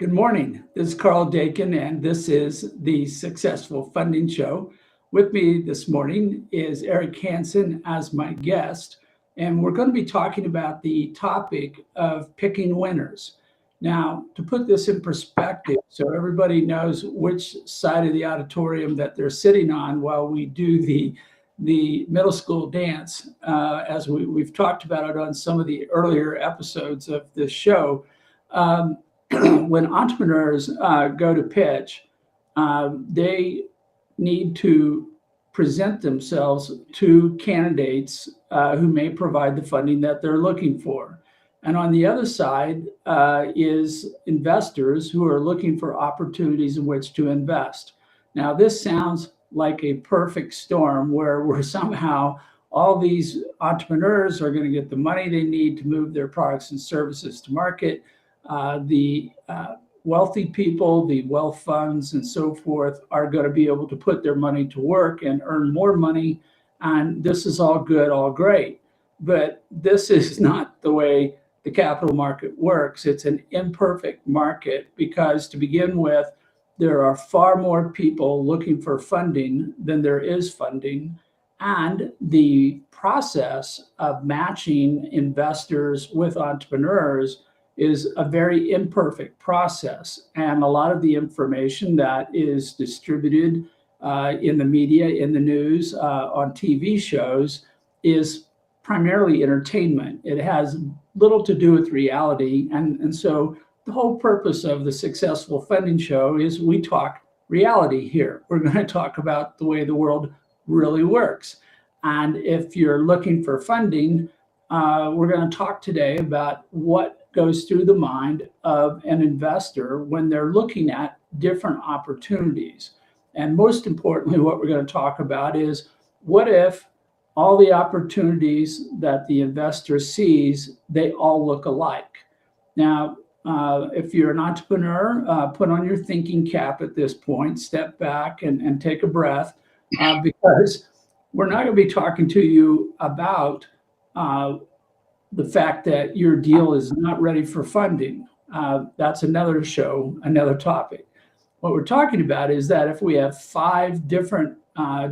Good morning. This is Karl Dakin, and this is the Successful Funding Show. With me this morning is Eric Hansen as my guest, and we're going to be talking about the topic of picking winners. Now, to put this in perspective, so everybody knows which side of the auditorium that they're sitting on while we do the middle school dance, as we've talked about it on some of the earlier episodes of this show. When entrepreneurs go to pitch, they need to present themselves to candidates who may provide the funding that they're looking for. And on the other side is investors who are looking for opportunities in which to invest. Now, this sounds like a perfect storm where we're somehow all these entrepreneurs are going to get the money they need to move their products and services to market. The wealthy people, the wealth funds and so forth are going to be able to put their money to work and earn more money. And this is all good, all great. But this is not the way the capital market works. It's an imperfect market because to begin with, there are far more people looking for funding than there is funding. And the process of matching investors with entrepreneurs is a very imperfect process. And a lot of the information that is distributed in the media, in the news, on TV shows is primarily entertainment. It has little to do with reality. And so the whole purpose of the Successful Funding Show is we talk reality here. We're going to talk about the way the world really works. And if you're looking for funding, we're going to talk today about what goes through the mind of an investor when they're looking at different opportunities. And most importantly, what we're going to talk about is what if all the opportunities that the investor sees, they all look alike? Now, if you're an entrepreneur, put on your thinking cap at this point, step back and take a breath, because we're not going to be talking to you about the fact that your deal is not ready for funding. That's another show, another topic. What we're talking about is that if we have 5 different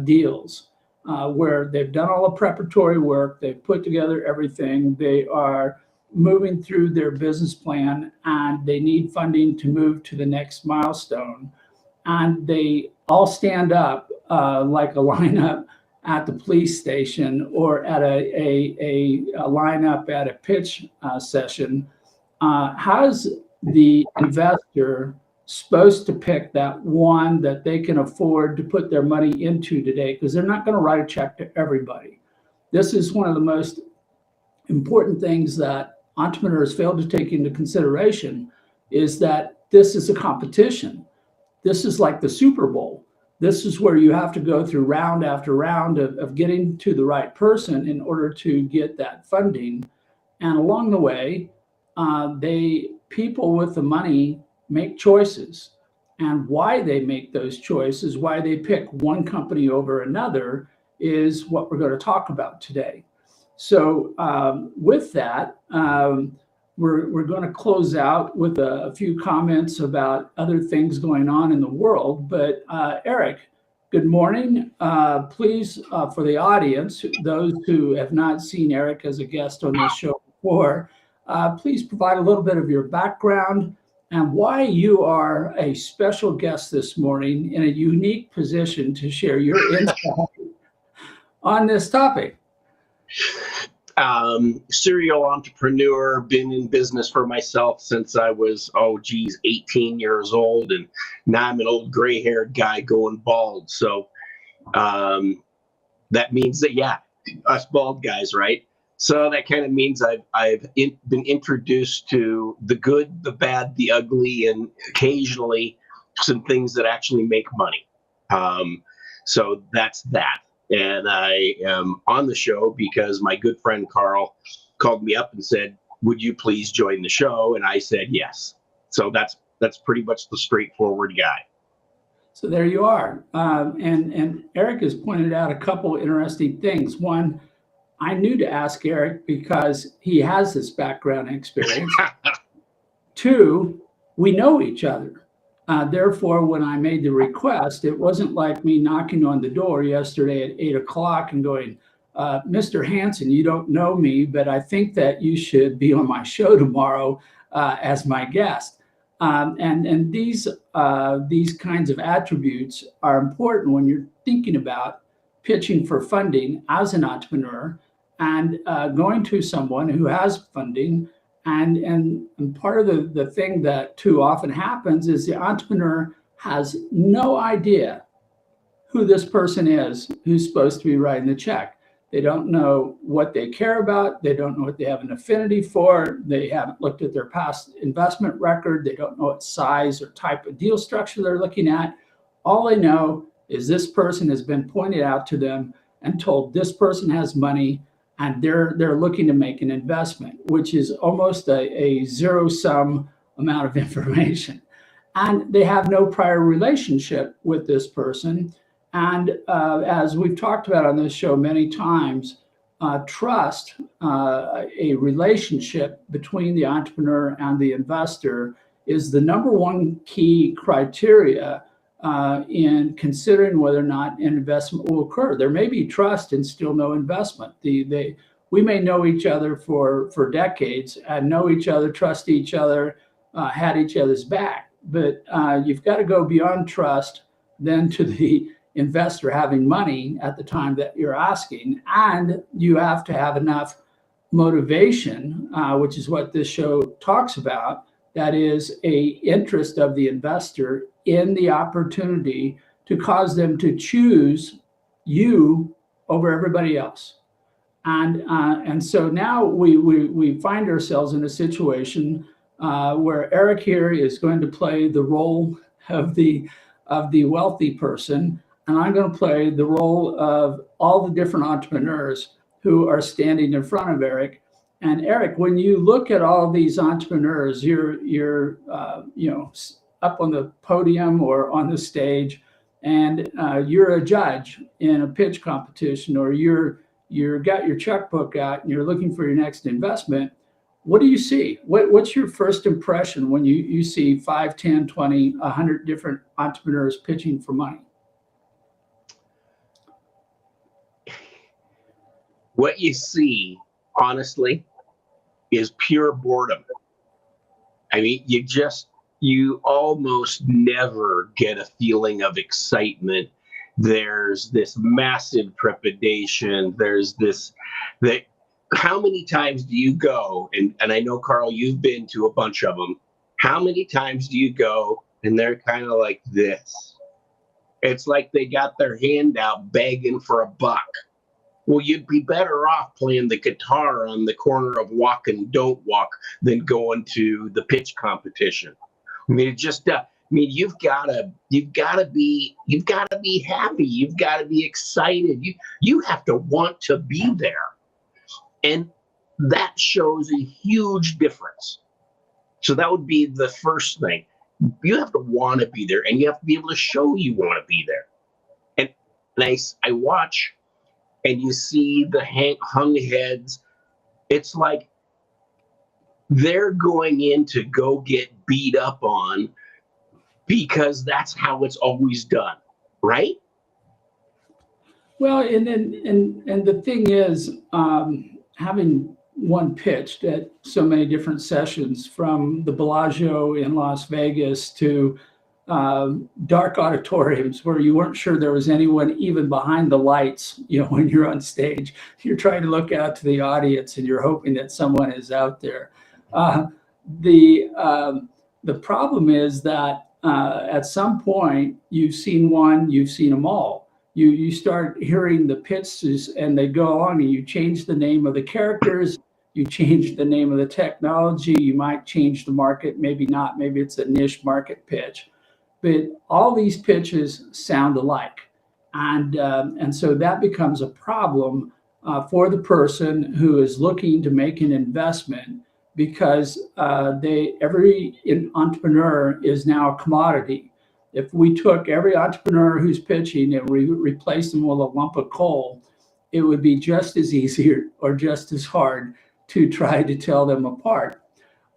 deals where they've done all the preparatory work, they've put together everything, they are moving through their business plan, and they need funding to move to the next milestone, and they all stand up like a lineup at the police station or at a lineup at a pitch session, how's the investor supposed to pick that one that they can afford to put their money into today? Because they're not going to write a check to everybody. This is one of the most important things that entrepreneurs fail to take into consideration, is that this is a competition. This is like the Super Bowl. This is where you have to go through round after round of getting to the right person in order to get that funding. And along the way, people with the money make choices. And why they make those choices, why they pick one company over another, is what we're going to talk about today. So with that, we're going to close out with a few comments about other things going on in the world. But Eric, good morning. Please, for the audience, those who have not seen Eric as a guest on this show before, please provide a little bit of your background and why you are a special guest this morning in a unique position to share your insight on this topic. Serial entrepreneur, been in business for myself since I was, 18 years old. And now I'm an old gray-haired guy going bald. So that means that, us bald guys, right? So that kind of means I've been introduced to the good, the bad, the ugly, and occasionally some things that actually make money. So that's that. And I am on the show because my good friend Karl called me up and said, "Would you please join the show?" And I said yes. So that's pretty much the straightforward guy. So there you are. And Eric has pointed out a couple interesting things. One, I knew to ask Eric because he has this background and experience. Two, we know each other. Therefore, when I made the request, it wasn't like me knocking on the door yesterday at 8 o'clock and going, Mr. Hansen, you don't know me, but I think that you should be on my show tomorrow as my guest. And these kinds of attributes are important when you're thinking about pitching for funding as an entrepreneur and going to someone who has funding. And part of the thing that too often happens is the entrepreneur has no idea who this person is who's supposed to be writing the check. They don't know what they care about. They don't know what they have an affinity for. They haven't looked at their past investment record. They don't know what size or type of deal structure they're looking at. All they know is this person has been pointed out to them and told this person has money and they're looking to make an investment, which is almost a zero-sum amount of information. And they have no prior relationship with this person. And as we've talked about on this show many times, trust, a relationship between the entrepreneur and the investor, is the number one key criteria in considering whether or not an investment will occur. There may be trust and still no investment. We may know each other for decades and know each other, trust each other, had each other's back. But you've got to go beyond trust then to the investor having money at the time that you're asking. And you have to have enough motivation, which is what this show talks about. That is a interest of the investor in the opportunity to cause them to choose you over everybody else. And so now we find ourselves in a situation where Eric here is going to play the role of the wealthy person, and I'm going to play the role of all the different entrepreneurs who are standing in front of Eric. And Eric, when you look at all these entrepreneurs, you're up on the podium or on the stage, and you're a judge in a pitch competition, or you're got your checkbook out and you're looking for your next investment. What do you see? What's your first impression when you see 5, 10, 20, 100 different entrepreneurs pitching for money? What you see, honestly, is pure boredom. I mean, you almost never get a feeling of excitement. There's this massive trepidation. There's this, that how many times do you go, and I know, Karl, you've been to a bunch of them. How many times do you go and they're kind of like this? It's like they got their hand out begging for a buck. Well, you'd be better off playing the guitar on the corner of Walk and Don't Walk than going to the pitch competition. I mean, you've got to be happy. You've got to be excited. You have to want to be there. And that shows a huge difference. So that would be the first thing. You have to want to be there, and you have to be able to show you want to be there. And I watch, and you see the hung heads. It's like they're going in to go get beat up on because that's how it's always done, right? Well, and the thing is, having one pitched at so many different sessions, from the Bellagio in Las Vegas to dark auditoriums where you weren't sure there was anyone even behind the lights. When you're on stage, you're trying to look out to the audience and you're hoping that someone is out there. The problem is that at some point you've seen one, you've seen them all. You start hearing the pitches and they go on, and you change the name of the characters, you change the name of the technology, you might change the market, maybe not, maybe it's a niche market pitch. But all these pitches sound alike. And so that becomes a problem for the person who is looking to make an investment, because every entrepreneur is now a commodity. If we took every entrepreneur who's pitching and replaced them with a lump of coal, it would be just as easy or just as hard to try to tell them apart.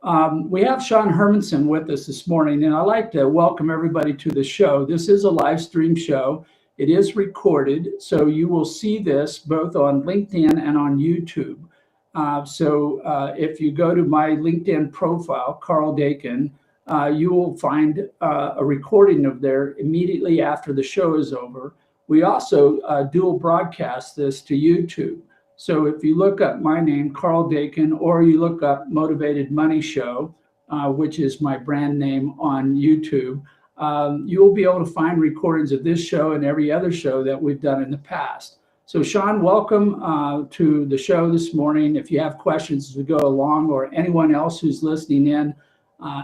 We have Sean Hermanson with us this morning, and I'd like to welcome everybody to the show. This is a live stream show. It is recorded, so you will see this both on LinkedIn and on YouTube. If you go to my LinkedIn profile, Karl Dakin, you will find a recording of there immediately after the show is over. We also dual broadcast this to YouTube. So if you look up my name, Karl Dakin, or you look up Motivated Money Show, which is my brand name on YouTube, you'll be able to find recordings of this show and every other show that we've done in the past. So Sean, welcome to the show this morning. If you have questions as we go along, or anyone else who's listening in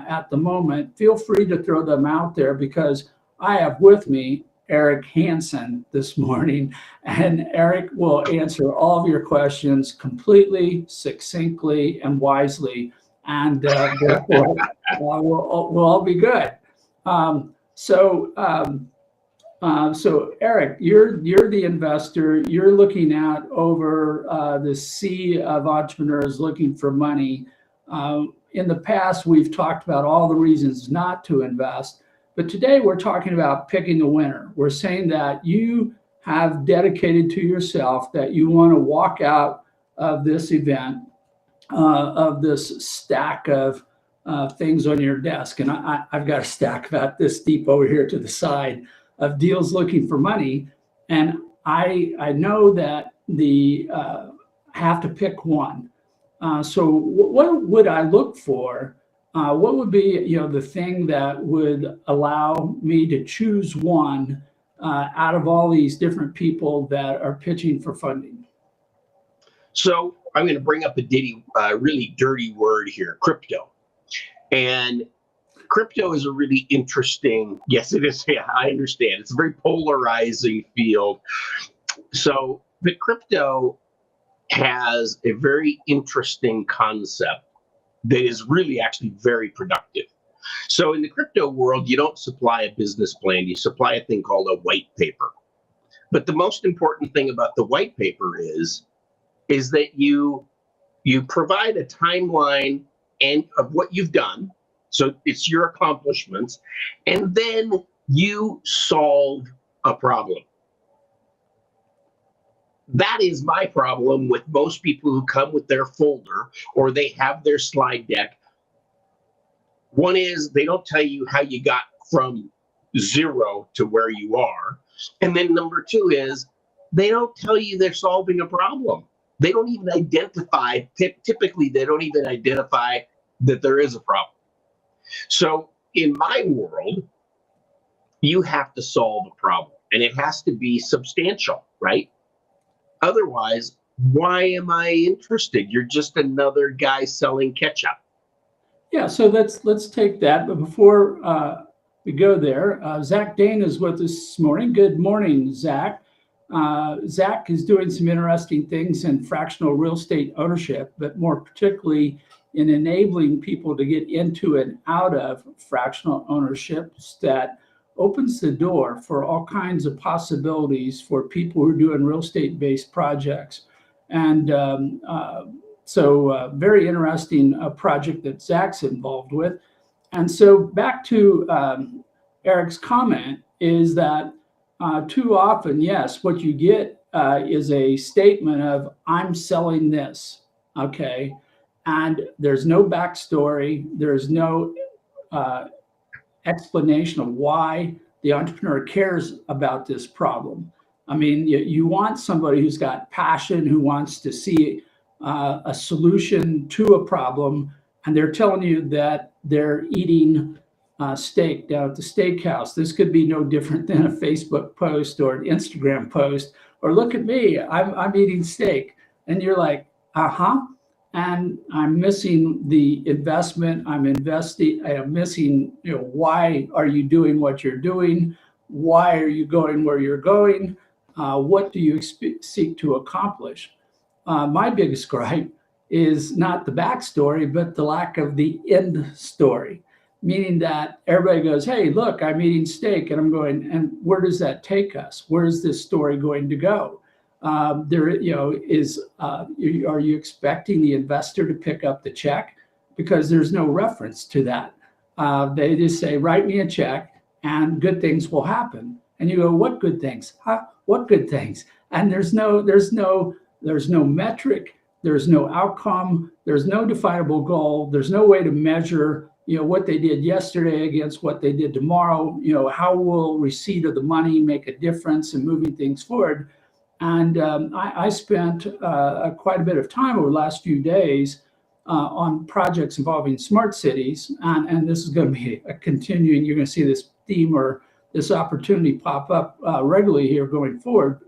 at the moment, feel free to throw them out there, because I have with me Eric Hansen this morning, and Eric will answer all of your questions completely, succinctly, and wisely, and therefore we'll all be good. So Eric, you're the investor. You're looking out over the sea of entrepreneurs looking for money. In the past, we've talked about all the reasons not to invest, but today we're talking about picking the winner. We're saying that you have dedicated to yourself that you want to walk out of this event, of this stack of things on your desk. And I've got a stack about this deep over here to the side of deals looking for money. And I know that the have to pick one. So what would I look for? What would be, the thing that would allow me to choose one out of all these different people that are pitching for funding? So I'm going to bring up a really dirty word here, crypto. And crypto is a really interesting, yes, it is. Yeah, I understand. It's a very polarizing field. So, but crypto has a very interesting concept that is really actually very productive. So in the crypto world, you don't supply a business plan, you supply a thing called a white paper. But the most important thing about the white paper is that you provide a timeline of what you've done. So it's your accomplishments, and then you solve a problem. That is my problem with most people who come with their folder or they have their slide deck. One is they don't tell you how you got from 0 to where you are. And then number 2 is they don't tell you they're solving a problem. They don't even identify, typically they don't even identify that there is a problem. So in my world, you have to solve a problem, and it has to be substantial, right? Otherwise, why am I interested? You're just another guy selling ketchup. Yeah, so let's take that. But before we go there, Zach Dane is with us this morning. Good morning, Zach. Zach is doing some interesting things in fractional real estate ownership, but more particularly in enabling people to get into and out of fractional ownerships that opens the door for all kinds of possibilities for people who are doing real estate-based projects. And very interesting project that Zach's involved with. And so back to Eric's comment is that too often, yes, what you get is a statement of, I'm selling this, okay? And there's no backstory, there's no explanation of why the entrepreneur cares about this problem. I mean, you want somebody who's got passion, who wants to see a solution to a problem, and they're telling you that they're eating steak down at the steakhouse. This could be no different than a Facebook post or an Instagram post, or look at me, I'm eating steak. And you're like, and I'm missing the investment. I'm missing, why are you doing what you're doing? Why are you going where you're going? What do you seek to accomplish? My biggest gripe is not the backstory, but the lack of the end story, meaning that everybody goes, hey, look, I'm eating steak. And I'm going, and where does that take us? Where is this story going to go? Are you expecting the investor to pick up the check? because there's no reference to that. They just say, write me a check and good things will happen. And you go, what good things? Huh? What good things? And there's no metric, there's no outcome, there's no definable goal, there's no way to measure, what they did yesterday against what they did tomorrow. How will receipt of the money make a difference in moving things forward? And I spent quite a bit of time over the last few days on projects involving smart cities. And this is going to be a continuing, you're going to see this theme or this opportunity pop up regularly here going forward.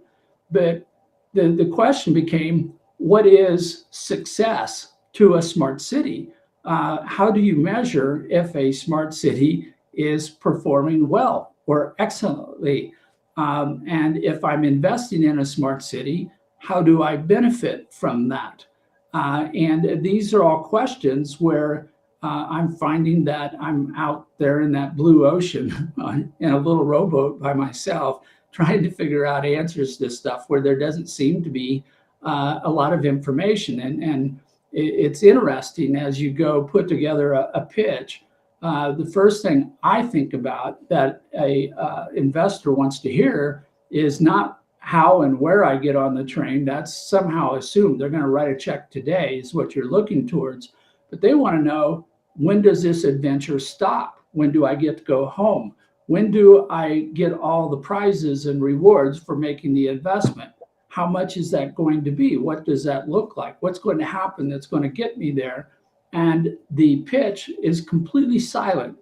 But the question became, what is success to a smart city? How do you measure if a smart city is performing well or excellently? And if I'm investing in a smart city, how do I benefit from that? And these are all questions where I'm finding that I'm out there in that blue ocean in a little rowboat by myself, trying to figure out answers to stuff where there doesn't seem to be a lot of information. And it's interesting as you go put together a pitch. The first thing I think about that a investor wants to hear is not how and where I get on the train. That's somehow assumed. They're going to write a check today is what you're looking towards. But they want to know, when does this adventure stop? When do I get to go home? When do I get all the prizes and rewards for making the investment? How much is that going to be? What does that look like? What's going to happen that's going to get me there? And the pitch is completely silent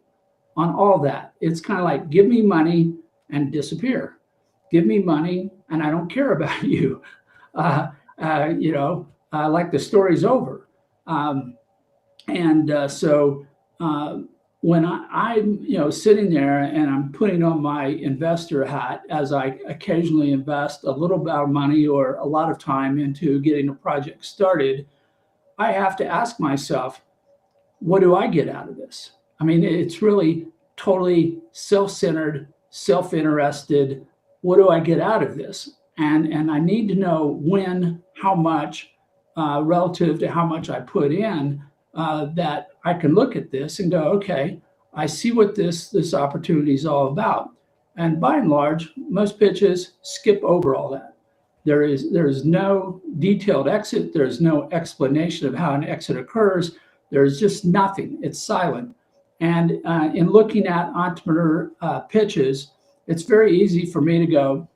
on all that. It's kind of like, give me money and disappear. Give me money and I don't care about you. Like the story's over. So when I'm sitting there and I'm putting on my investor hat, as I occasionally invest a little bit of money or a lot of time into getting a project started, I have to ask myself, what do I get out of this? I mean, it's really totally self-centered, self-interested. What do I get out of this? And I need to know when, how much, relative to how much I put in, that I can look at this and go, okay, I see what this opportunity is all about. And by and large, most pitches skip over all that. There is no detailed exit. There's no explanation of how an exit occurs. There's just nothing. It's silent. And in looking at entrepreneur pitches, it's very easy for me to go,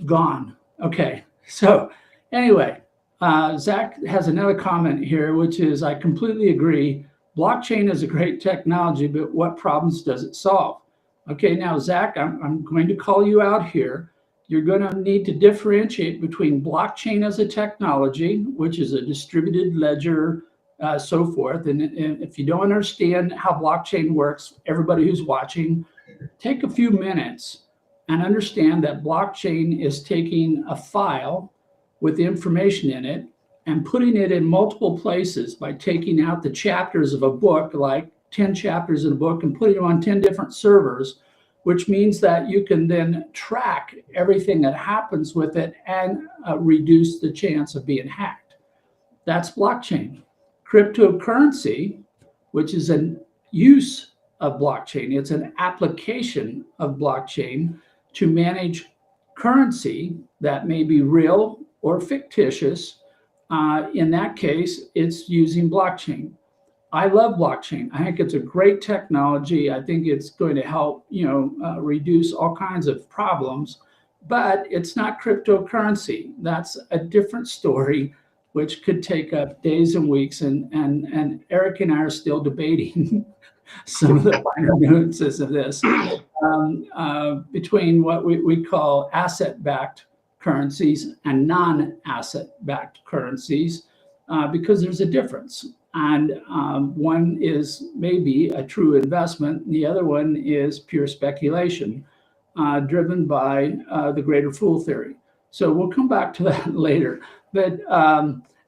gone. Okay. So anyway, Zach has another comment here, which is, I completely agree. Blockchain is a great technology, but what problems does it solve? Okay, now, Zach, I'm going to call you out here. You're going to need to differentiate between blockchain as a technology, which is a distributed ledger, so forth. And if you don't understand how blockchain works, everybody who's watching, take a few minutes and understand that blockchain is taking a file with information in it and putting it in multiple places by taking out the chapters of a book, like 10 chapters in a book, and putting them on 10 different servers, which means that you can then track everything that happens with it and reduce the chance of being hacked. That's blockchain. Cryptocurrency, which is an use of blockchain, it's an application of blockchain to manage currency that may be real or fictitious. In that case, it's using blockchain. I love blockchain. I think it's a great technology. I think it's going to help, reduce all kinds of problems, but it's not cryptocurrency. That's a different story, which could take up days and weeks. And Eric and I are still debating some of the finer nuances of this between what we call asset-backed currencies and non-asset-backed currencies, because there's a difference. And one is maybe a true investment, and the other one is pure speculation, driven by the greater fool theory. So we'll come back to that later. But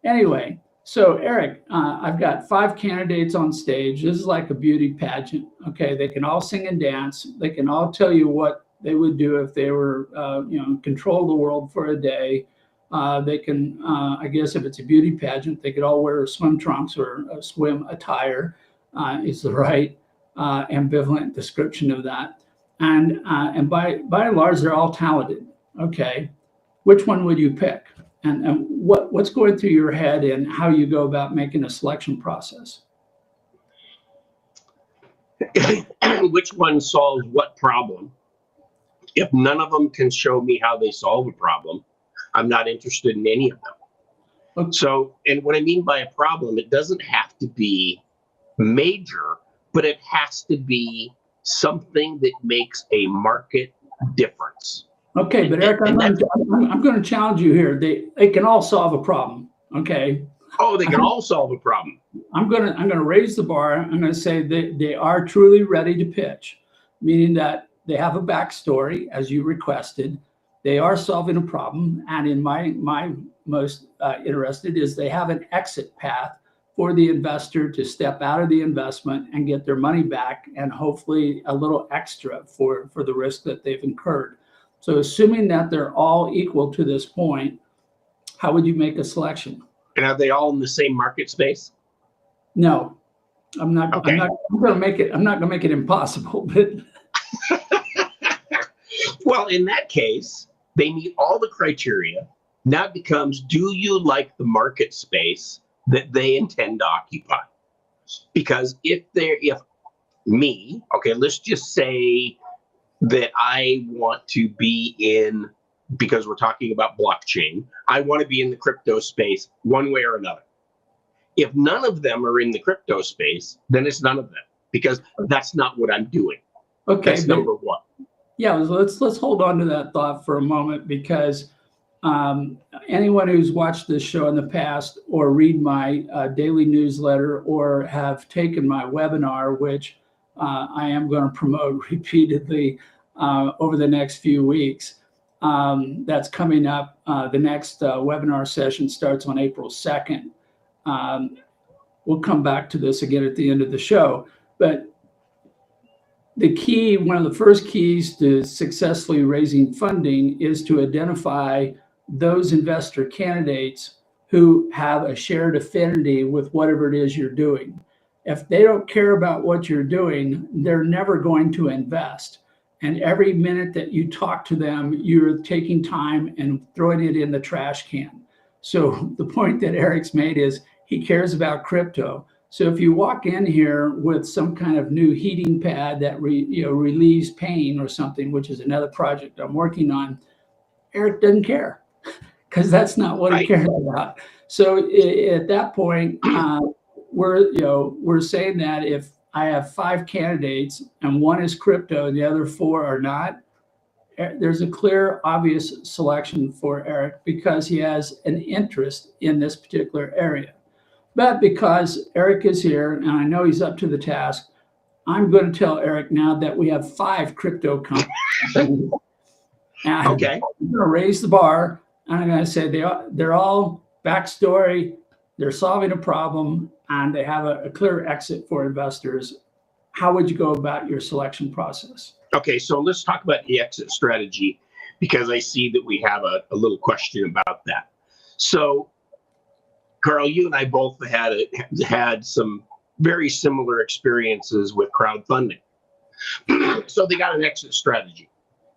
anyway, so Eric, I've got 5 candidates on stage. This is like a beauty pageant. Okay, they can all sing and dance. They can all tell you what they would do if they were, control the world for a day. They can, I guess, if it's a beauty pageant, they could all wear swim trunks or a swim attire, is the right ambivalent description of that. And by and large, they're all talented. Okay, which one would you pick? And what's going through your head and how you go about making a selection process? Which one solves what problem? If none of them can show me how they solve a problem, I'm not interested in any of them. Okay. So, and what I mean by a problem, it doesn't have to be major, but it has to be something that makes a market difference. Okay, but Eric, I'm going to challenge you here. They can all solve a problem. Okay. Oh, they can all solve a problem. I'm gonna raise the bar. I'm gonna say they are truly ready to pitch, meaning that they have a backstory as you requested. They are solving a problem, and in my most interested is they have an exit path for the investor to step out of the investment and get their money back, and hopefully a little extra for the risk that they've incurred. So, assuming that they're all equal to this point, how would you make a selection? And are they all in the same market space? No, I'm not. Okay. I'm going to make it. I'm not going to make it impossible. But well, in that case, they meet all the criteria. Now it becomes, do you like the market space that they intend to occupy? Because if me, okay, let's just say that I want to be in, because we're talking about blockchain, I want to be in the crypto space one way or another. If none of them are in the crypto space, then it's none of them, because that's not what I'm doing. okay, That's number one. yeah, let's hold on to that thought for a moment, because anyone who's watched this show in the past or read my daily newsletter or have taken my webinar, which I am going to promote repeatedly over the next few weeks. That's coming up. The next webinar session starts on April 2nd. We'll come back to this again at the end of the show. But the key, one of the first keys to successfully raising funding is to identify those investor candidates who have a shared affinity with whatever it is you're doing. If they don't care about what you're doing, they're never going to invest. And every minute that you talk to them, you're taking time and throwing it in the trash can. So the point that Eric's made is he cares about crypto. So if you walk in here with some kind of new heating pad that relieves pain or something, which is another project I'm working on, Eric doesn't care, because that's not what he cares about. So at that point, we're saying that if I have 5 candidates and one is crypto and the other 4 are not, there's a clear, obvious selection for Eric because he has an interest in this particular area. But because Eric is here and I know he's up to the task, I'm going to tell Eric now that we have 5 crypto companies. Okay. I'm going to raise the bar, and I'm going to say they're all backstory, they're solving a problem, and they have a clear exit for investors. How would you go about your selection process? Okay, so let's talk about the exit strategy, because I see that we have a little question about that. So, Karl, you and I both had some very similar experiences with crowdfunding. So they got an exit strategy,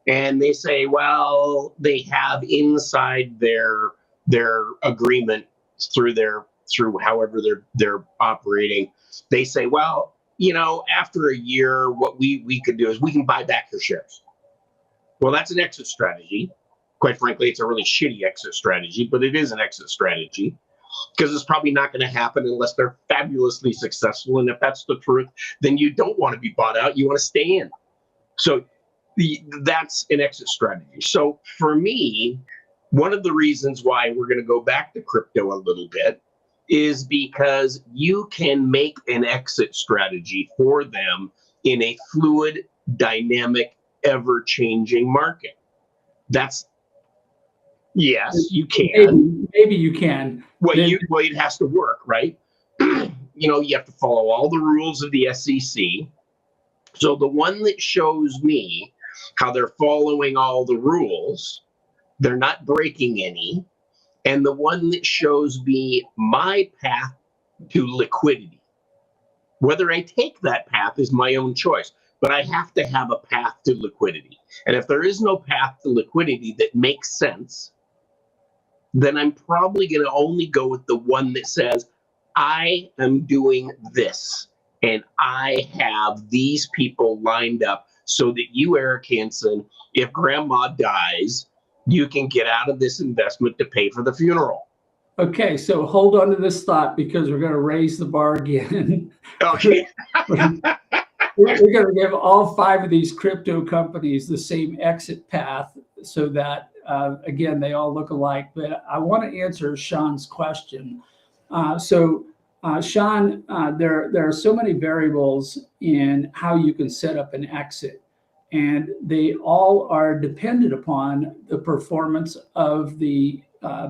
and they say, well, they have inside their agreement through however they're operating, they say, well, after a year, what we could do is we can buy back your shares. Well, that's an exit strategy. Quite frankly, it's a really shitty exit strategy, but it is an exit strategy because it's probably not going to happen unless they're fabulously successful. And if that's the truth, then you don't want to be bought out. You want to stay in. So that's an exit strategy. So for me, one of the reasons why we're going to go back to crypto a little bit is because you can make an exit strategy for them in a fluid, dynamic, ever-changing market. Yes, you can. Maybe you can. Well, it has to work, right? You have to follow all the rules of the SEC. So the one that shows me how they're following all the rules, they're not breaking any, and the one that shows me my path to liquidity. Whether I take that path is my own choice, but I have to have a path to liquidity. And if there is no path to liquidity that makes sense, then I'm probably going to only go with the one that says, I am doing this, and I have these people lined up so that you, Eric Hansen, if grandma dies, you can get out of this investment to pay for the funeral. Okay, so hold on to this thought because we're going to raise the bar again. Okay. We're going to give all 5 of these crypto companies the same exit path so that, again, they all look alike. But I want to answer Sean's question. Sean, there are so many variables in how you can set up an exit, and they all are dependent upon the performance of the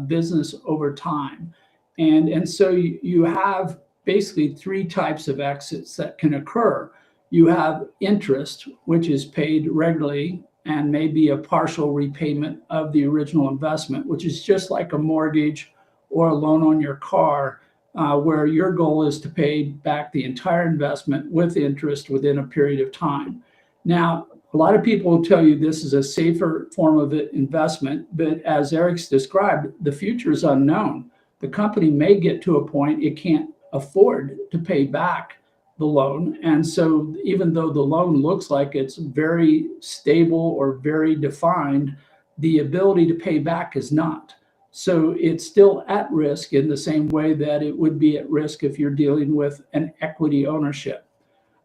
business over time. And so you have basically 3 types of exits that can occur. You have interest, which is paid regularly and may be a partial repayment of the original investment, which is just like a mortgage or a loan on your car, where your goal is to pay back the entire investment with interest within a period of time. Now, a lot of people will tell you this is a safer form of investment, but as Eric's described, the future is unknown. The company may get to a point it can't afford to pay back the loan. And so even though the loan looks like it's very stable or very defined, the ability to pay back is not. So it's still at risk in the same way that it would be at risk if you're dealing with an equity ownership.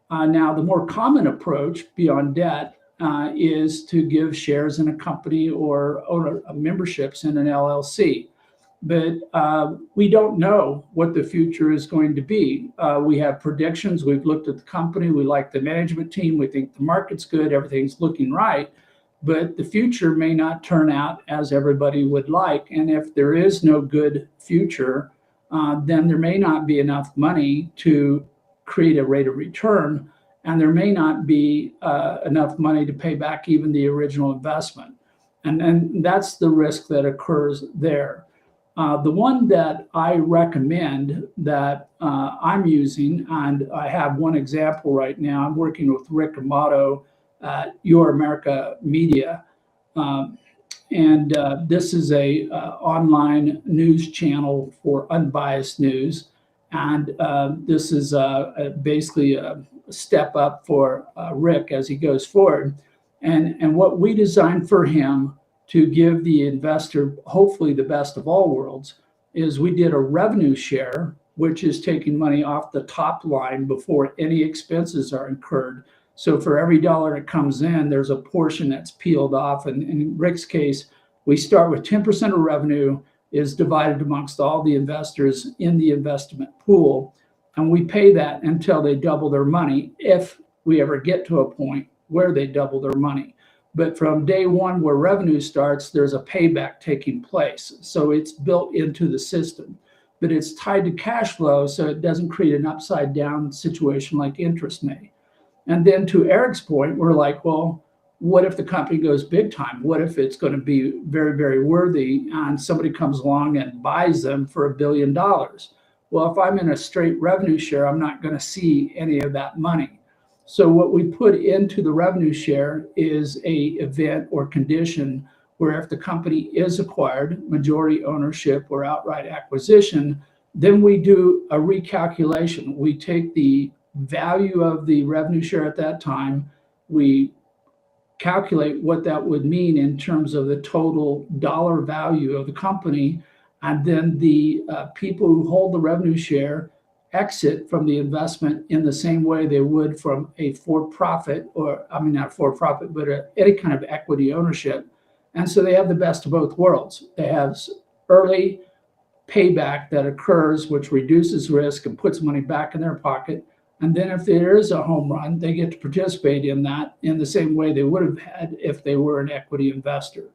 Now, the more common approach beyond debt is to give shares in a company or own memberships in an LLC. But we don't know what the future is going to be. We have predictions. We've looked at the company. We like the management team. We think the market's good. Everything's looking right. But the future may not turn out as everybody would like. And if there is no good future, then there may not be enough money to create a rate of return. And there may not be enough money to pay back even the original investment. And that's the risk that occurs there. The one that I recommend that I'm using, and I have one example right now, I'm working with Rick Amato at Your America Media. This is a online news channel for unbiased news. And this is basically a step up for Rick as he goes forward. And what we designed for him to give the investor hopefully the best of all worlds is we did a revenue share, which is taking money off the top line before any expenses are incurred. So for every dollar that comes in, there's a portion that's peeled off. And in Rick's case, we start with 10% of revenue is divided amongst all the investors in the investment pool. And we pay that until they double their money, if we ever get to a point where they double their money. But from day one, where revenue starts, there's a payback taking place. So it's built into the system, but it's tied to cash flow, so it doesn't create an upside down situation like interest may. And then to Eric's point, we're like, well, what if the company goes big time? What if it's going to be very, very worthy and somebody comes along and buys them for $1 billion? Well, if I'm in a straight revenue share, I'm not going to see any of that money. So what we put into the revenue share is a event or condition where if the company is acquired, majority ownership or outright acquisition, then we do a recalculation. We take the value of the revenue share at that time, we calculate what that would mean in terms of the total dollar value of the company, and then the people who hold the revenue share exit from the investment in the same way they would from a for-profit, or I mean not for-profit, but any kind of equity ownership. And so they have the best of both worlds. They have early payback that occurs, which reduces risk and puts money back in their pocket. And then if there is a home run, they get to participate in that in the same way they would have had if they were an equity investor.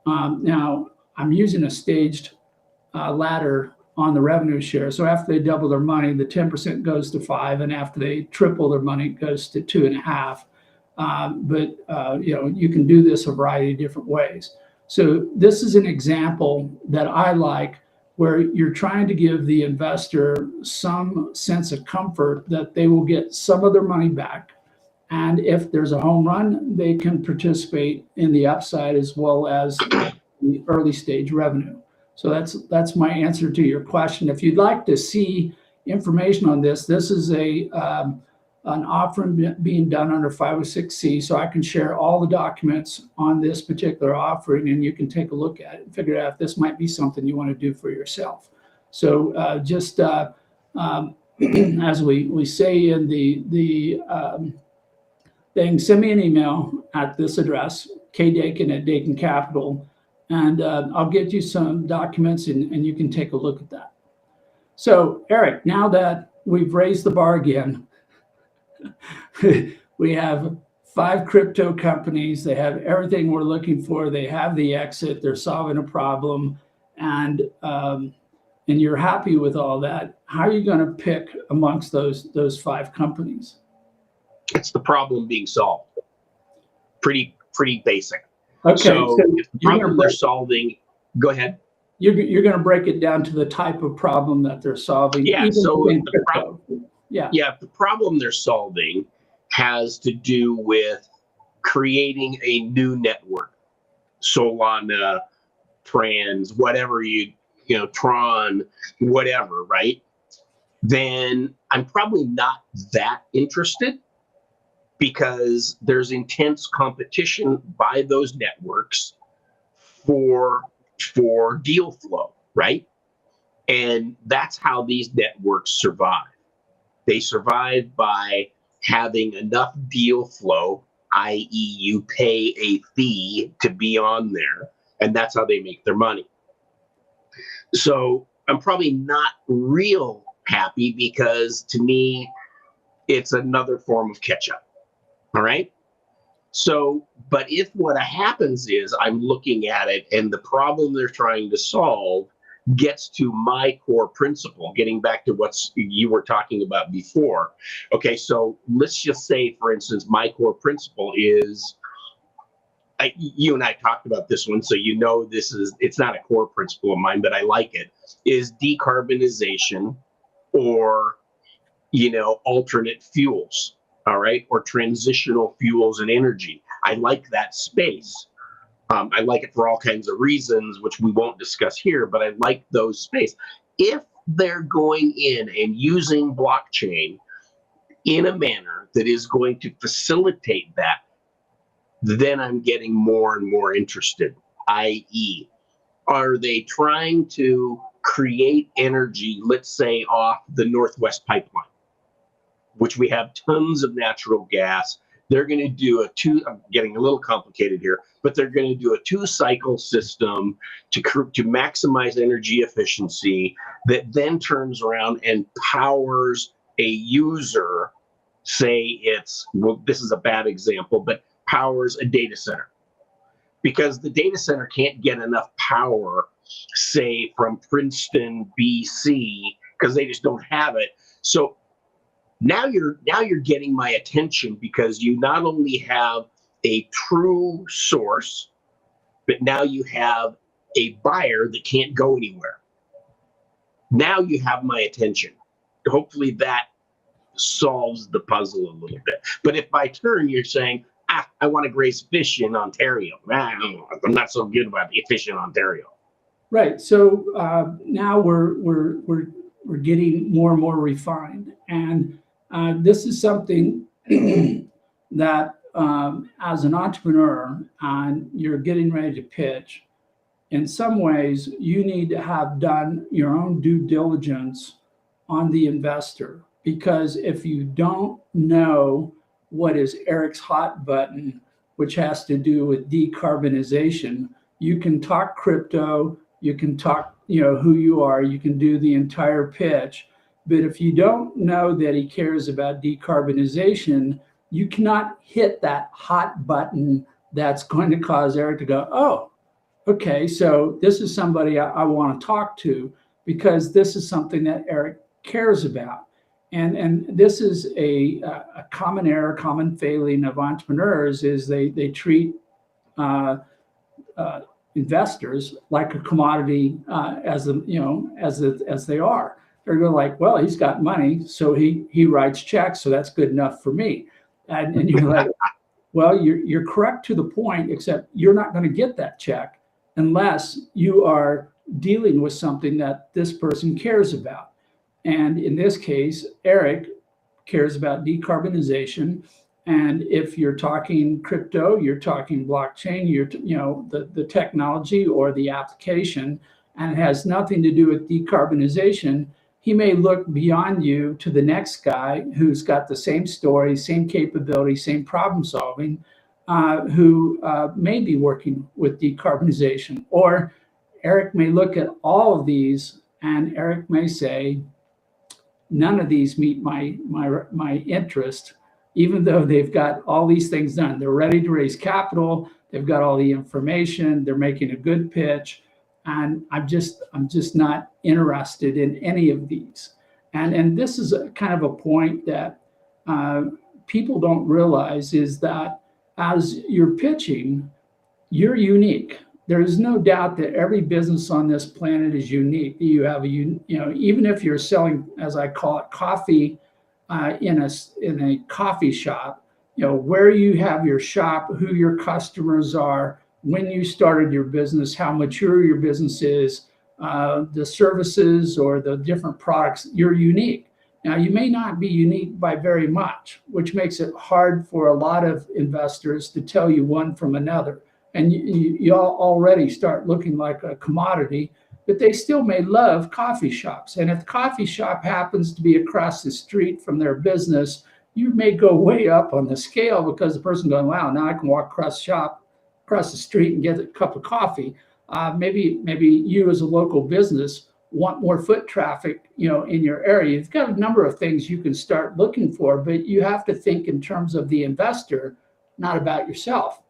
Now, I'm using a staged ladder on the revenue share. So after they double their money, the 10% goes to 5%, and after they triple their money, it goes to 2.5%. But you can do this a variety of different ways. So this is an example that I like where you're trying to give the investor some sense of comfort that they will get some of their money back. And if there's a home run, they can participate in the upside as well as the early stage revenue. So that's my answer to your question. If you'd like to see information on this, this is an offering being done under 506C, so I can share all the documents on this particular offering, and you can take a look at it and figure out if this might be something you want to do for yourself. So as we say in the thing, send me an email at this address, kdakin@Dakin Capital, and I'll get you some documents and you can take a look at that. So Eric, now that we've raised the bar again, we have 5 crypto companies. They have everything we're looking for. They have the exit. They're solving a problem, and you're happy with all that. How are you going to pick amongst those 5 companies? It's the problem being solved. Pretty basic. Okay, so if the problem they're solving, go ahead. You're going to break it down to the type of problem that they're solving. Yeah. So the problem they're solving has to do with creating a new network, Solana, Trans, whatever Tron, whatever, right? Then I'm probably not that interested, because there's intense competition by those networks for deal flow, right? And that's how these networks survive. They survive by having enough deal flow, i.e., you pay a fee to be on there, and that's how they make their money. So I'm probably not real happy, because to me, it's another form of catch up. All right. So, but if what happens is I'm looking at it and the problem they're trying to solve gets to my core principle, getting back to what you were talking about before. Okay, so let's just say, for instance, my core principle is, you and I talked about this one, so it's not a core principle of mine, but I like it, is decarbonization or, alternate fuels. All right, or transitional fuels and energy. I like that space. I like it for all kinds of reasons, which we won't discuss here, but I like those space. If they're going in and using blockchain in a manner that is going to facilitate that, then I'm getting more and more interested, i.e., are they trying to create energy, let's say, off the Northwest Pipeline, which we have tons of natural gas. They're going to do I'm getting a little complicated here, but they're going to do a 2-cycle system to maximize energy efficiency that then turns around and powers a user. Say this is a bad example, but powers a data center, because the data center can't get enough power, say, from Princeton, BC, because they just don't have it. So now you're getting my attention, because you not only have a true source, but now you have a buyer that can't go anywhere. Now you have my attention. Hopefully that solves the puzzle a little bit. But if by turn you're saying, I want to graze fish in Ontario, I'm not so good about the fish in Ontario. Right. So now we're getting more and more refined, and this is something that as an entrepreneur and you're getting ready to pitch, in some ways you need to have done your own due diligence on the investor, because if you don't know what is Eric's hot button, which has to do with decarbonization, you can talk crypto, you can talk, who you are, you can do the entire pitch. But if you don't know that he cares about decarbonization, you cannot hit that hot button that's going to cause Eric to go, oh, okay, so this is somebody I want to talk to, because this is something that Eric cares about. And this is a common error, common failing of entrepreneurs, is they treat investors like a commodity, as they are. They're going like, well, he's got money, so he writes checks, so that's good enough for me. And you're like, well, you're correct to the point, except you're not going to get that check unless you are dealing with something that this person cares about. And in this case, Eric cares about decarbonization. And if you're talking crypto, you're talking blockchain, the technology or the application, and it has nothing to do with decarbonization, he may look beyond you to the next guy who's got the same story, same capability, same problem solving, who may be working with decarbonization. Or Eric may look at all of these and Eric may say, none of these meet my interest, even though they've got all these things done. They're ready to raise capital. They've got all the information. They're making a good pitch, and I'm just not interested in any of these. And this is a kind of a point that people don't realize, is that as you're pitching, you're unique. There is no doubt that every business on this planet is unique. You have even if you're selling, as I call it, coffee in a coffee shop, where you have your shop, who your customers are, when you started your business, how mature your business is, the services or the different products, you're unique. Now, you may not be unique by very much, which makes it hard for a lot of investors to tell you one from another. And you all already start looking like a commodity, but they still may love coffee shops. And if the coffee shop happens to be across the street from their business, you may go way up on the scale because the person going, wow, now I can walk across the street and get a cup of coffee. Maybe you as a local business want more foot traffic, in your area. You've got a number of things you can start looking for, but you have to think in terms of the investor, not about yourself.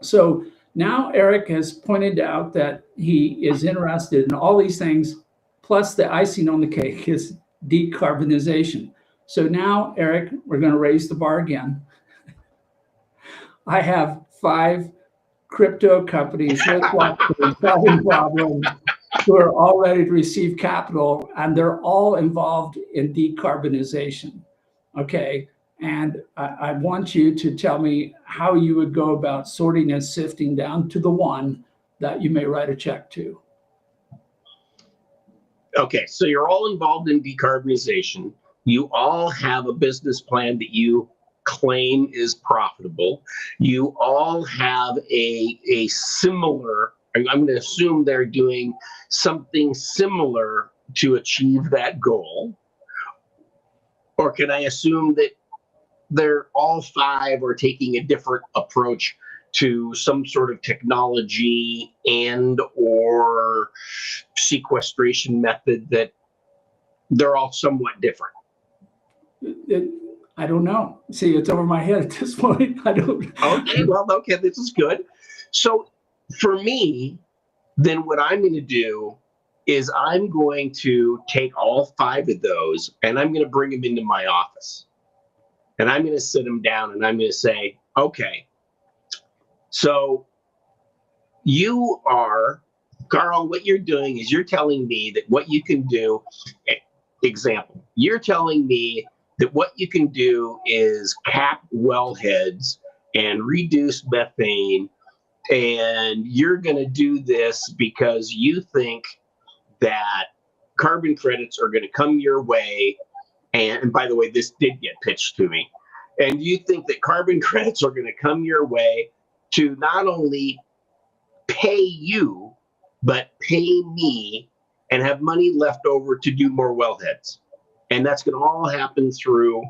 So now Eric has pointed out that he is interested in all these things, plus the icing on the cake is decarbonization. So now, Eric, we're going to raise the bar again. I have 5 crypto companies with blockchain solving problems who are all ready to receive capital, and they're all involved in decarbonization. Okay. And I want you to tell me how you would go about sorting and sifting down to the one that you may write a check to. Okay, so you're all involved in decarbonization. You all have a business plan that you claim is profitable. You all have a similar, I'm going to assume they're doing something similar to achieve that goal. Or can I assume that they're all 5 are taking a different approach to some sort of technology and or sequestration method, that they're all somewhat different? I don't know. See, it's over my head at this point. I don't. Okay, this is good. So for me, then what I'm going to do is I'm going to take all 5 of those and I'm going to bring them into my office. And I'm going to sit them down and I'm going to say, okay, so you are, Karl, what you're doing is you're telling me that what you can do, example, you're telling me that what you can do is cap wellheads and reduce methane, and you're going to do this because you think that carbon credits are going to come your way. And by the way, this did get pitched to me. And you think that carbon credits are going to come your way to not only pay you, but pay me and have money left over to do more wellheads. And that's going to all happen through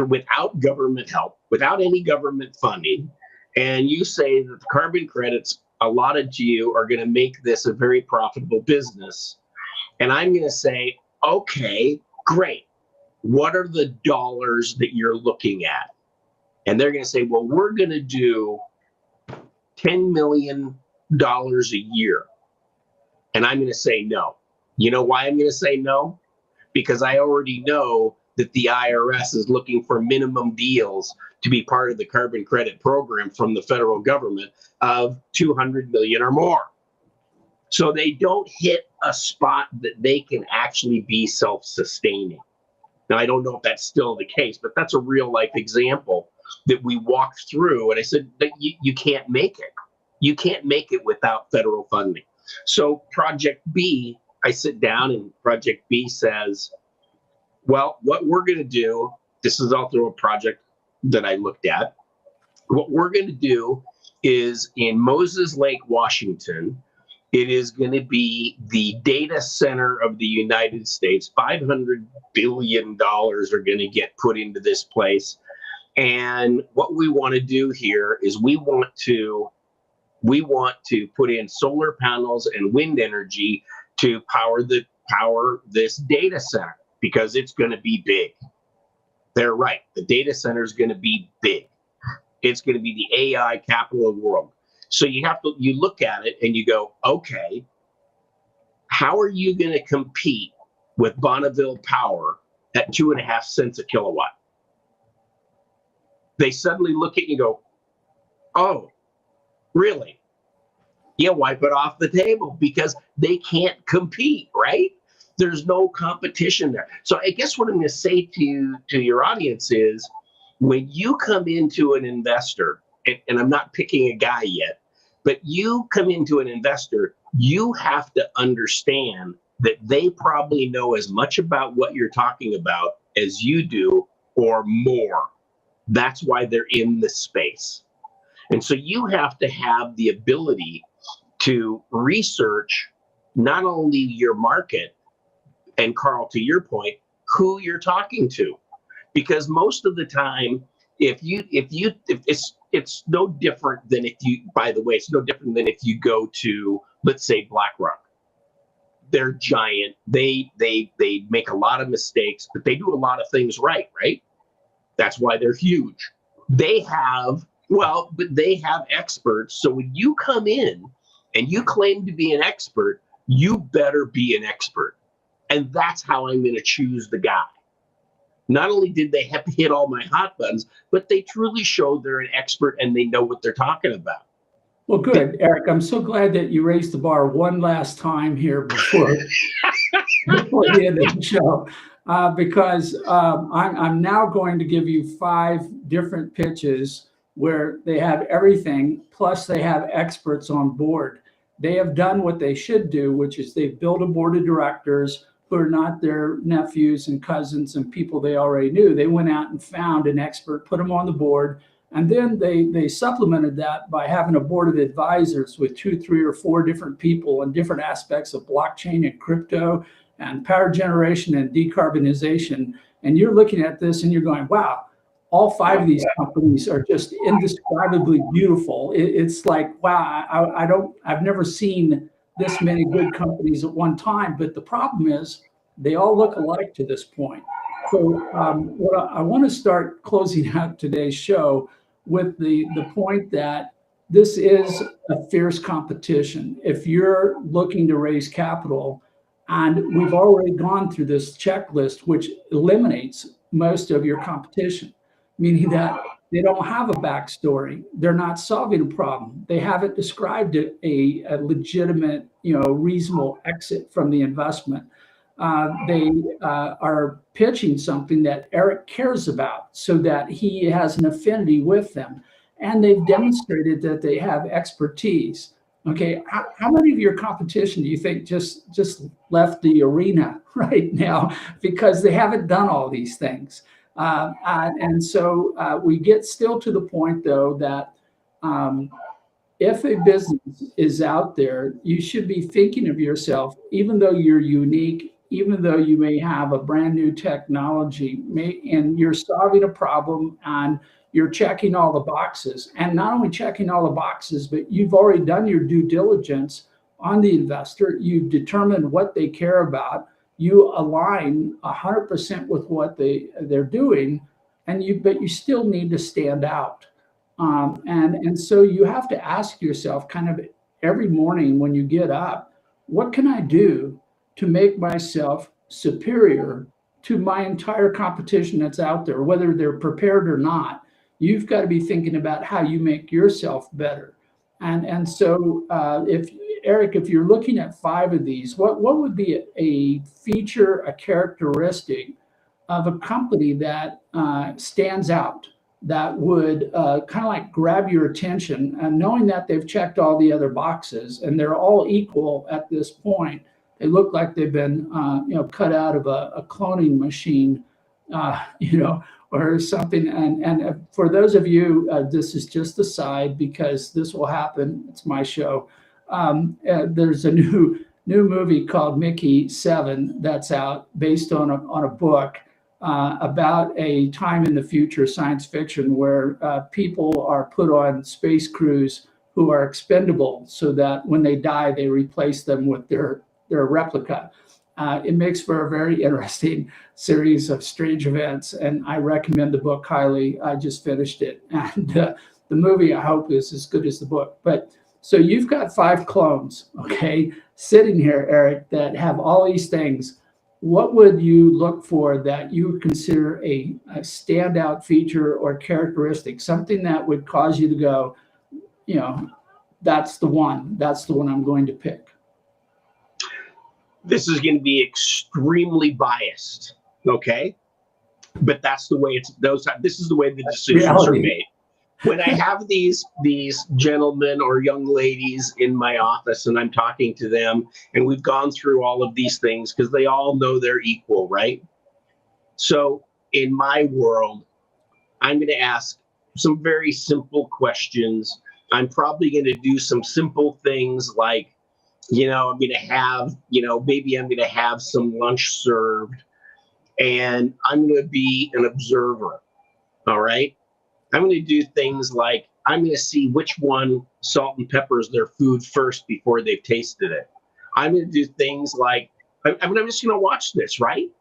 without government help, without any government funding. And you say that the carbon credits allotted to you are going to make this a very profitable business. And I'm going to say, okay, great. What are the dollars that you're looking at? And they're going to say, well, we're going to do $10 million a year. And I'm going to say no. You know why I'm going to say no? Because I already know that the IRS is looking for minimum deals to be part of the carbon credit program from the federal government of 200 million or more. So they don't hit a spot that they can actually be self-sustaining. Now, I don't know if that's still the case, but that's a real life example that we walked through. And I said that you can't make it. You can't make it without federal funding. So Project B, I sit down and Project B says, well, what we're going to do, this is also a project that I looked at. What we're going to do is in Moses Lake, Washington, it is going to be the data center of the United States. $500 billion are going to get put into this place. And what we want to do here is we want to put in solar panels and wind energy to power this data center because it's going to be big. They're right. The data center is going to be big. It's going to be the AI capital of the world. So you look at it and you go, okay, how are you going to compete with Bonneville Power at 2.5 cents a kilowatt? They suddenly look at you and go, oh, really? You wipe it off the table because they can't compete, right? There's no competition there. So I guess what I'm going to say to your audience is when you come into an investor, and I'm not picking a guy yet, but you come into an investor, you have to understand that they probably know as much about what you're talking about as you do or more. That's why they're in the space. And so you have to have the ability to research not only your market, and Karl, to your point, who you're talking to. Because most of the time, if it's no different than it's no different than if you go to, let's say, BlackRock. They're giant. They make a lot of mistakes, but they do a lot of things right? That's why they're huge. They have experts. So when you come in and you claim to be an expert, you better be an expert. And that's how I'm going to choose the guy. Not only did they have to hit all my hot buttons, but they truly showed they're an expert and they know what they're talking about. Well, good, Eric. I'm so glad that you raised the bar one last time here before the end of the show, because I'm now going to give you 5 different pitches where they have everything, plus they have experts on board. They have done what they should do, which is they've built a board of directors who are not their nephews and cousins and people they already knew. They went out and found an expert, put them on the board, and then they supplemented that by having a board of advisors with 2, 3, or 4 different people in different aspects of blockchain and crypto and power generation and decarbonization. And you're looking at this and you're going, wow, all 5 of these companies are just indescribably beautiful. It's like, wow, I've never seen this many good companies at one time. But the problem is they all look alike to this point. So I want to start closing out today's show with the point that this is a fierce competition. If you're looking to raise capital, and we've already gone through this checklist, which eliminates most of your competition, meaning that they don't have a backstory. They're not solving a problem. They haven't described a legitimate, reasonable exit from the investment. They are pitching something that Eric cares about so that he has an affinity with them. And they've demonstrated that they have expertise. Okay, how many of your competition do you think just left the arena right now because they haven't done all these things? And so we get still to the point, though, that if a business is out there, you should be thinking of yourself, even though you're unique, even though you may have a brand new technology, and you're solving a problem and you're checking all the boxes. And not only checking all the boxes, but you've already done your due diligence on the investor. You've determined what they care about. You align 100% with what they're doing, but you still need to stand out. And so you have to ask yourself kind of every morning when you get up, what can I do to make myself superior to my entire competition that's out there, whether they're prepared or not. You've got to be thinking about how you make yourself better. And so, if Eric, if you're looking at five of these, what would be a feature, a characteristic of a company that stands out, that would kind of like grab your attention, and knowing that they've checked all the other boxes and they're all equal at this point? They look like they've been, cut out of a cloning machine, or something. And for those of you, this is just a side because this will happen. It's my show. There's a new movie called Mickey 7 that's out, based on a book about a time in the future, science fiction, where people are put on space crews who are expendable, so that when they die, they replace them with their replica. It makes for a very interesting series of strange events, and I recommend the book highly. I just finished it, and the movie, I hope, is as good as the book. But so you've got five clones, okay, sitting here, Eric, that have all these things. What would you look for that you would consider a standout feature or characteristic, something that would cause you to go, that's the one I'm going to pick? This is going to be extremely biased, okay? But that's the way this is the way the decisions are made. When I have these gentlemen or young ladies in my office and I'm talking to them, and we've gone through all of these things because they all know they're equal, right? So in my world, I'm going to ask some very simple questions. I'm probably going to do some simple things like, I'm going to have, maybe I'm going to have some lunch served, and I'm going to be an observer. All right. I'm going to do things like, I'm going to see which one salt and peppers their food first before they've tasted it. I'm going to do things like, I'm just going to watch this, right?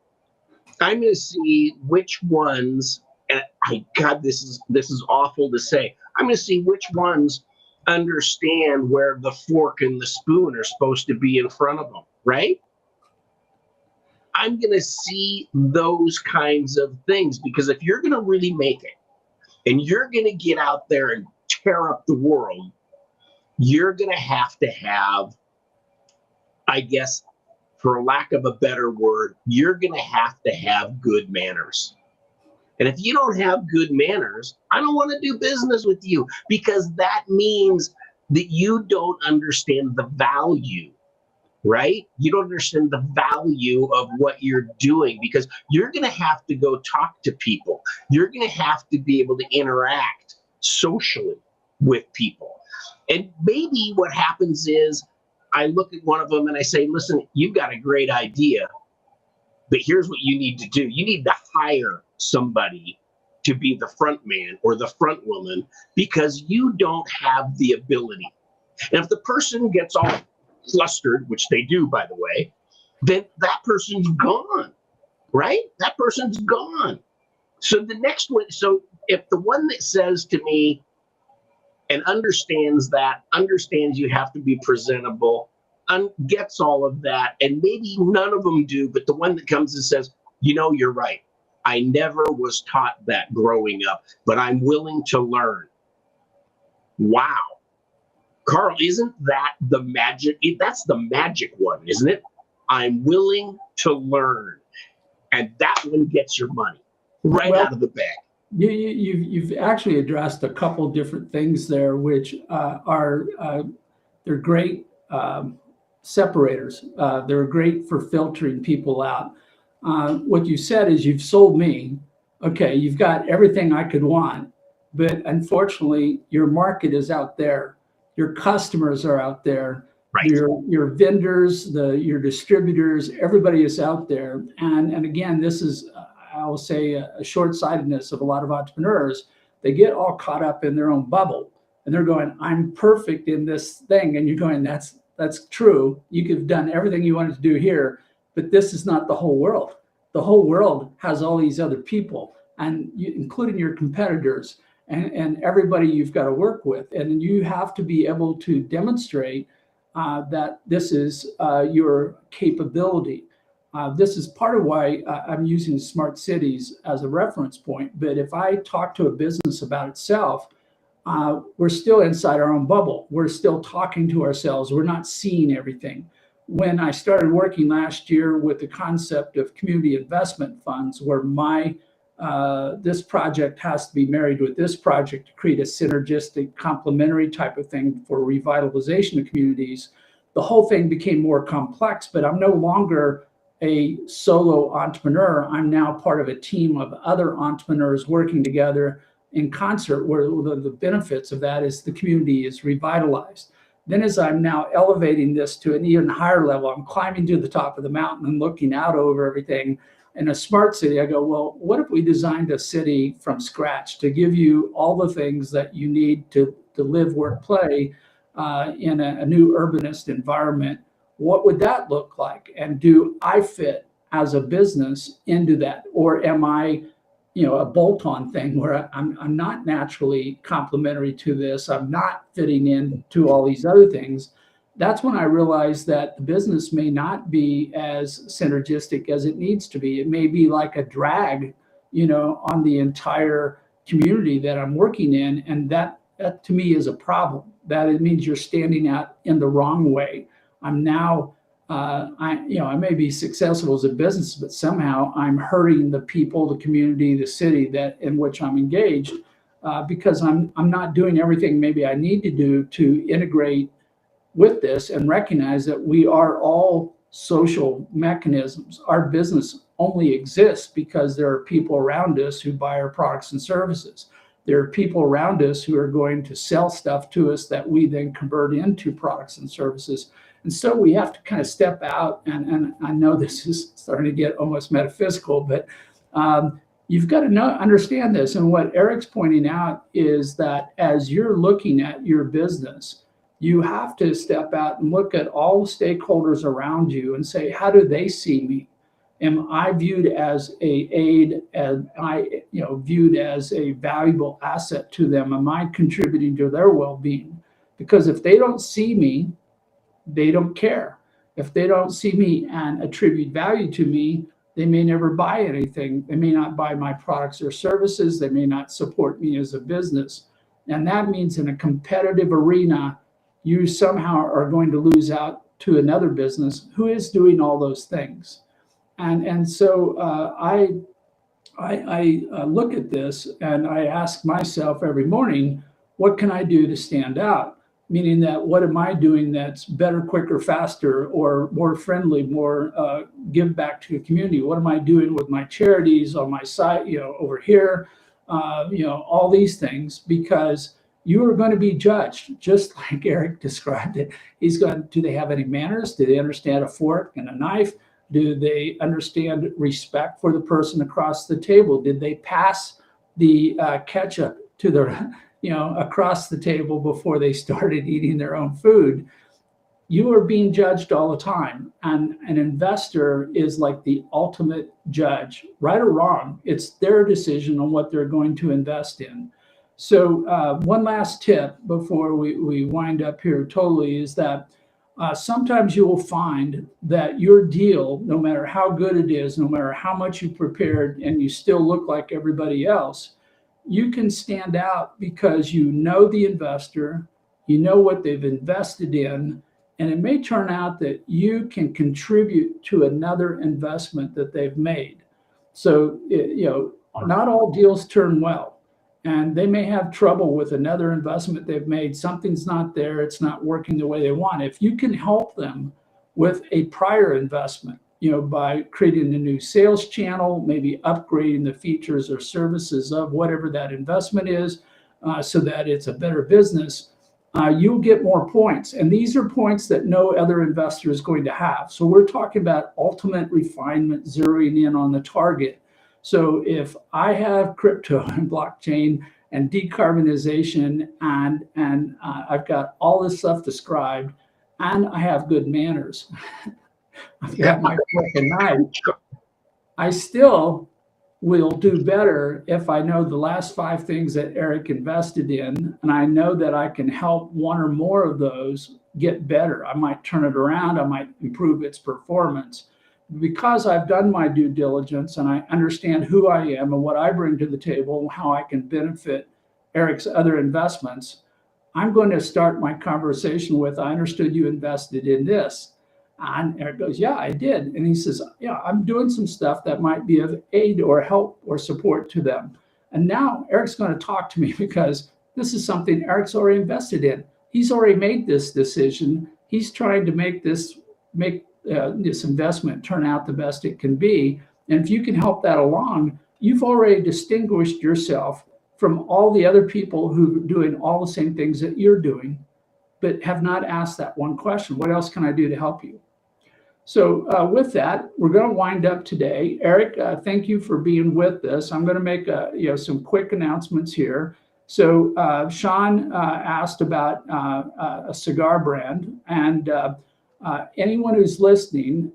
I'm going to see which ones, and God, this is awful to say. I'm going to see which ones understand where the fork and the spoon are supposed to be in front of them, right? I'm going to see those kinds of things, because if you're going to really make it and you're going to get out there and tear up the world, you're going to have, I guess, for lack of a better word, you're going to have good manners. And if you don't have good manners, I don't want to do business with you, because that means that you don't understand the value, right? You don't understand the value of what you're doing, because you're going to have to go talk to people. You're going to have to be able to interact socially with people. And maybe what happens is I look at one of them and I say, listen, you've got a great idea, but here's what you need to do. You need to hire somebody to be the front man or the front woman, because you don't have the ability. And if the person gets all flustered, which they do, by the way, then that person's gone, right? That person's gone. So the next one, so if the one that says to me and understands you have to be presentable, gets all of that, and maybe none of them do, but the one that comes and says, you're right. I never was taught that growing up, but I'm willing to learn. Wow. Karl, isn't that the magic? That's the magic one, isn't it? I'm willing to learn. And that one gets your money right out of the bag. You've actually addressed a couple different things there, which they're great separators. They're great for filtering people out. What you said is, you've sold me. Okay, you've got everything I could want, but unfortunately, your market is out there. Your customers are out there. Right. Your vendors, your distributors, everybody is out there. And again, this is, I will say, a short-sightedness of a lot of entrepreneurs. They get all caught up in their own bubble, and they're going, I'm perfect in this thing. And you're going, that's true. You could have done everything you wanted to do here, but this is not the whole world. The whole world has all these other people, and including your competitors and everybody you've got to work with. And you have to be able to demonstrate that this is your capability. This is part of why I'm using smart cities as a reference point. But if I talk to a business about itself, we're still inside our own bubble. We're still talking to ourselves. We're not seeing everything. When I started working last year with the concept of community investment funds, where this project has to be married with this project to create a synergistic, complementary type of thing for revitalization of communities, the whole thing became more complex. But I'm no longer a solo entrepreneur. I'm now part of a team of other entrepreneurs working together in concert, where the benefits of that is the community is revitalized. Then as I'm now elevating this to an even higher level, I'm climbing to the top of the mountain and looking out over everything. In a smart city, I go, well, what if we designed a city from scratch to give you all the things that you need to live, work, play in a new urbanist environment? What would that look like? And do I fit as a business into that? Or am I a bolt-on thing where I'm not naturally complementary to this? I'm not fitting into all these other things. That's when I realized that the business may not be as synergistic as it needs to be. It may be like a drag, on the entire community that I'm working in. And that to me is a problem. That it means you're standing out in the wrong way. I'm now I may be successful as a business, but somehow I'm hurting the people, the community, the city in which I'm engaged, because I'm not doing everything maybe I need to do to integrate with this and recognize that we are all social mechanisms. Our business only exists because there are people around us who buy our products and services. There are people around us who are going to sell stuff to us that we then convert into products and services. And so we have to kind of step out, and I know this is starting to get almost metaphysical, but you've got to understand this. And what Eric's pointing out is that as you're looking at your business, you have to step out and look at all the stakeholders around you and say, how do they see me? Am I viewed as a aid? Am I viewed as a valuable asset to them? Am I contributing to their well-being? Because if they don't see me, they don't care. If they don't see me and attribute value to me, they may never buy anything. They may not buy my products or services. They may not support me as a business. And that means in a competitive arena, you somehow are going to lose out to another business who is doing all those things. And so I look at this and I ask myself every morning, what can I do to stand out? Meaning that what am I doing that's better, quicker, faster, or more friendly, more give back to the community? What am I doing with my charities on my site, over here, all these things? Because you are going to be judged, just like Eric described it. He's going, do they have any manners? Do they understand a fork and a knife? Do they understand respect for the person across the table? Did they pass the ketchup to their across the table before they started eating their own food? You are being judged all the time. And an investor is like the ultimate judge, right or wrong. It's their decision on what they're going to invest in. So one last tip before we wind up here totally is that sometimes you will find that your deal, no matter how good it is, no matter how much you prepared and you still look like everybody else, you can stand out because you know the investor, you know what they've invested in, and it may turn out that you can contribute to another investment that they've made. So, not all deals turn well, and they may have trouble with another investment they've made. Something's not there, it's not working the way they want. If you can help them with a prior investment, by creating a new sales channel, maybe upgrading the features or services of whatever that investment is, so that it's a better business, you'll get more points. And these are points that no other investor is going to have. So we're talking about ultimate refinement, zeroing in on the target. So if I have crypto and blockchain and decarbonization and I've got all this stuff described, and I have good manners, I've got my fork and knife, I still will do better if I know the last 5 things that Eric invested in, and I know that I can help one or more of those get better. I might turn it around, I might improve its performance, because I've done my due diligence and I understand who I am and what I bring to the table, and how I can benefit Eric's other investments, I'm going to start my conversation with, I understood you invested in this. And Eric goes, yeah, I did. And he says, yeah, I'm doing some stuff that might be of aid or help or support to them. And now Eric's going to talk to me because this is something Eric's already invested in. He's already made this decision. He's trying to make this investment turn out the best it can be. And if you can help that along, you've already distinguished yourself from all the other people who are doing all the same things that you're doing, but have not asked that one question: what else can I do to help you? So with that, we're going to wind up today. Eric, thank you for being with us. I'm going to make some quick announcements here. So Sean asked about a cigar brand, and anyone who's listening,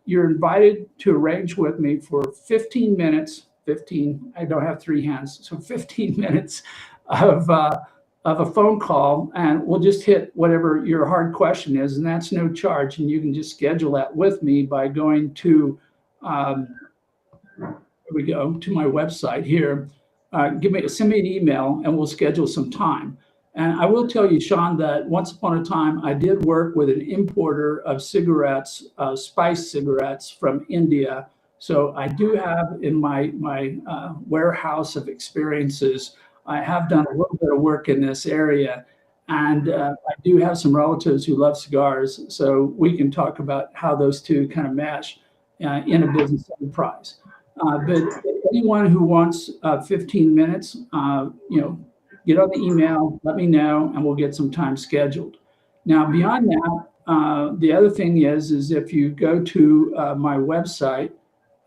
you're invited to arrange with me for 15 minutes. 15, I don't have three hands, so 15 minutes of a phone call, and we'll just hit whatever your hard question is, and that's no charge. And you can just schedule that with me by going to, here we go, to my website here. Send me an email, and we'll schedule some time. And I will tell you, Sean, that once upon a time, I did work with an importer of cigarettes, spiced cigarettes from India. So I do have in my warehouse of experiences, I have done a little bit of work in this area. And I do have some relatives who love cigars. So we can talk about how those two kind of match in a business enterprise. But anyone who wants 15 minutes, get on the email, let me know, and we'll get some time scheduled. Now, beyond that, the other thing is if you go to my website,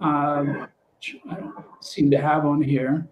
which I don't seem to have on here,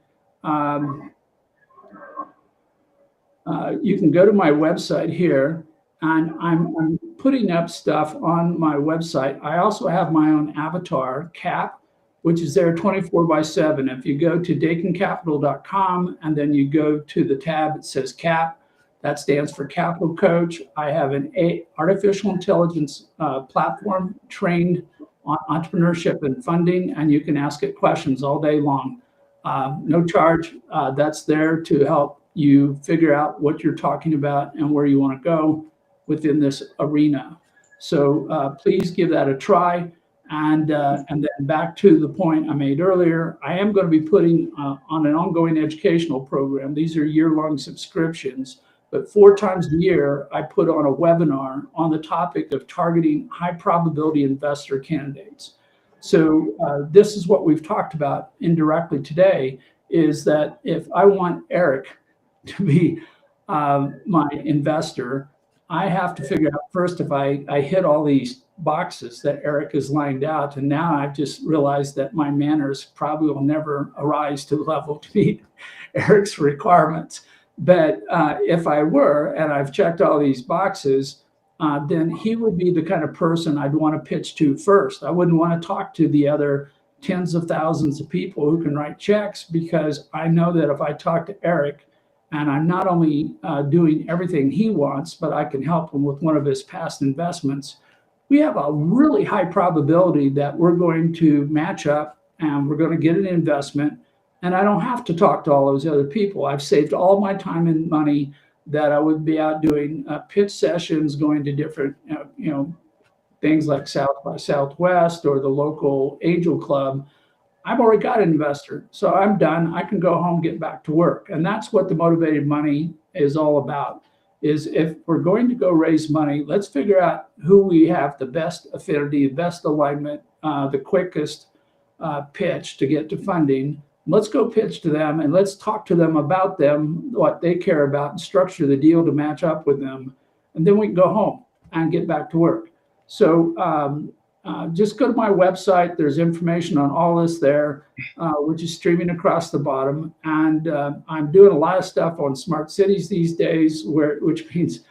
you can go to my website here, and I'm putting up stuff on my website. I also have my own avatar, Cap, which is there 24/7. If you go to dakincapital.com and then you go to the tab that says Cap, that stands for Capital Coach. I have an artificial intelligence platform trained on entrepreneurship and funding, and you can ask it questions all day long. No charge. That's there to help you figure out what you're talking about and where you want to go within this arena. So please give that a try. And then back to the point I made earlier, I am going to be putting on an ongoing educational program. These are year-long subscriptions, but 4 times a year, I put on a webinar on the topic of targeting high probability investor candidates. So this is what we've talked about indirectly today, is that if I want Eric to be my investor, I have to figure out first if I hit all these boxes that Eric has lined out. And now I've just realized that my manners probably will never arise to the level to meet Eric's requirements. But if I were, and I've checked all these boxes, then he would be the kind of person I'd want to pitch to first. I wouldn't want to talk to the other tens of thousands of people who can write checks, because I know that if I talk to Eric, and I'm not only doing everything he wants, but I can help him with one of his past investments, we have a really high probability that we're going to match up and we're going to get an investment. And I don't have to talk to all those other people. I've saved all my time and money that I would be out doing pitch sessions, going to different, things like South by Southwest or the local Angel Club. I've already got an investor, so I'm done. I can go home, get back to work. And that's what the motivated money is all about, is if we're going to go raise money, let's figure out who we have the best affinity, the best alignment, the quickest pitch to get to funding. Let's go pitch to them, and let's talk to them about them, what they care about, and structure the deal to match up with them. And then we can go home and get back to work. So just go to my website. There's information on all this there, which is streaming across the bottom. And I'm doing a lot of stuff on smart cities these days, which means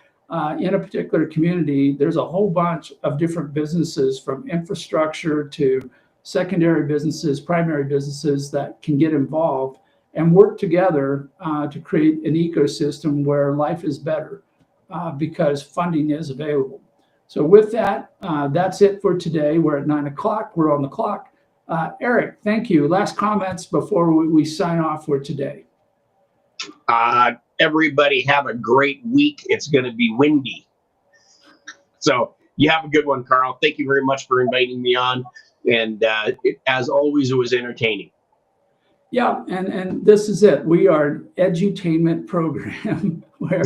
in a particular community, there's a whole bunch of different businesses, from infrastructure to secondary businesses, primary businesses, that can get involved and work together to create an ecosystem where life is better because funding is available. So with that, that's it for today. We're at 9 o'clock. We're on the clock. Eric, thank you. Last comments before we sign off for today. Everybody have a great week. It's going to be windy. So you have a good one, Karl. Thank you very much for inviting me on. And as always, it was entertaining. Yeah, and this is it. We are an edutainment program where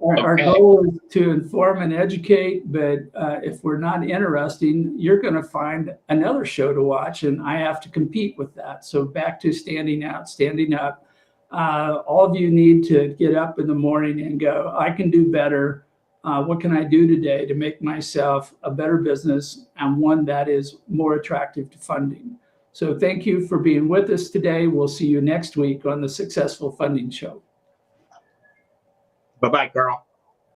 our goal is to inform and educate, but if we're not interesting, you're going to find another show to watch, and I have to compete with that. So back to standing out, standing up. All of you need to get up in the morning and go, I can do better. What can I do today to make myself a better business and one that is more attractive to funding? So thank you for being with us today. We'll see you next week on the Successful Funding Show. Bye-bye, Karl.